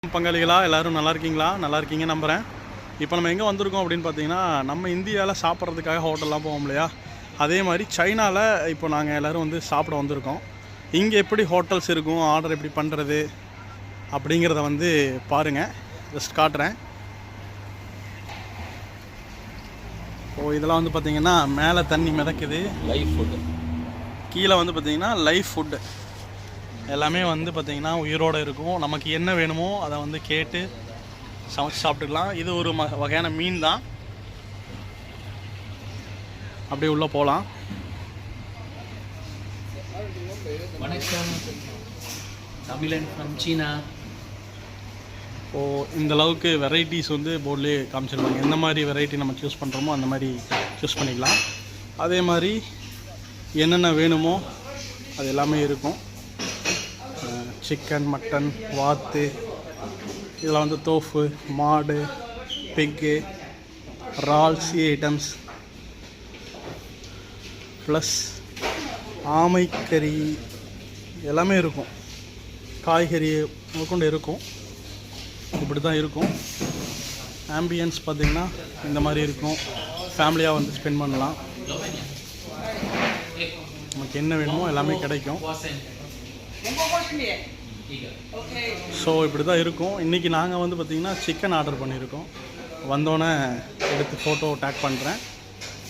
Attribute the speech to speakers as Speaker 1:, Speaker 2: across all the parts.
Speaker 1: பங்காளிகளா எல்லாரும் நல்லா இருக்கீங்களா? நல்லா இருக்கீங்க நம்புகிறேன். இப்போ நம்ம எங்கே வந்திருக்கோம் அப்படின்னு பார்த்தீங்கன்னா, நம்ம இந்தியாவில் சாப்பிட்றதுக்காக ஹோட்டல்லாம் போவோம் இல்லையா, அதே மாதிரி சைனாவில் இப்போ நாங்கள் எல்லோரும் வந்து சாப்பிட வந்திருக்கோம். இங்கே எப்படி ஹோட்டல்ஸ் இருக்கும், ஆர்டர் எப்படி பண்ணுறது அப்படிங்கிறத வந்து பாருங்கள். ஜஸ்ட் காட்டுறேன். இதெல்லாம் வந்து பார்த்திங்கன்னா மேலே தண்ணி மிதக்குது, லைவ் ஃபுட்டு. கீழே வந்து பார்த்திங்கன்னா லைவ் ஃபுட்டு எல்லாமே வந்து பார்த்திங்கன்னா உயிரோடு இருக்கும். நமக்கு என்ன வேணுமோ அதை வந்து கேட்டு சமைச்சு சாப்பிட்டுக்கலாம். இது ஒரு வகையான மீன் தான். அப்படியே உள்ளே போகலாம்.
Speaker 2: வணக்கம், தமிழன் ஃப்ரம் சீனா.
Speaker 1: இந்த அளவுக்கு வெரைட்டிஸ் வந்து போர்ட்லேயே காமிச்சிருப்பாங்க. எந்த மாதிரி வெரைட்டி நம்ம சூஸ் பண்ணுறோமோ அந்த மாதிரி சூஸ் பண்ணிக்கலாம். அதே மாதிரி என்னென்ன வேணுமோ அது எல்லாமே இருக்கும். சிக்கன், மட்டன், வாத்து, இதெல்லாம் வந்து தோஃபு, மாடு, பிக்கு, இறால், சீ ஐட்டம்ஸ், ப்ளஸ் ஆமைக்கறி எல்லாமே இருக்கும். காய்கறி கொண்டு இருக்கும். இப்படி தான் இருக்கும். ஆம்பியன்ஸ் பார்த்திங்கன்னா இந்த மாதிரி இருக்கும். ஃபேமிலியாக வந்து ஸ்பெண்ட் பண்ணலாம். நமக்கு என்ன வேணுமோ எல்லாமே கிடைக்கும். ஸோ இப்படி தான் இருக்கும். இன்றைக்கி நாங்கள் வந்து பார்த்திங்கன்னா சிக்கன் ஆர்டர் பண்ணியிருக்கோம். வந்தோடனே எடுத்து ஃபோட்டோ டேக் பண்ணுறேன்.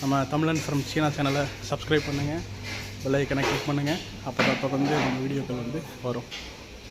Speaker 1: நம்ம தமிழன் ஃப்ரம் சீனா சேனலை சப்ஸ்கிரைப் பண்ணுங்கள், பெல் ஐக்கனை கிளிக் பண்ணுங்கள். அப்போ தான் தொடர்ந்து நம்ம வீடியோக்கள் வந்து வரும்.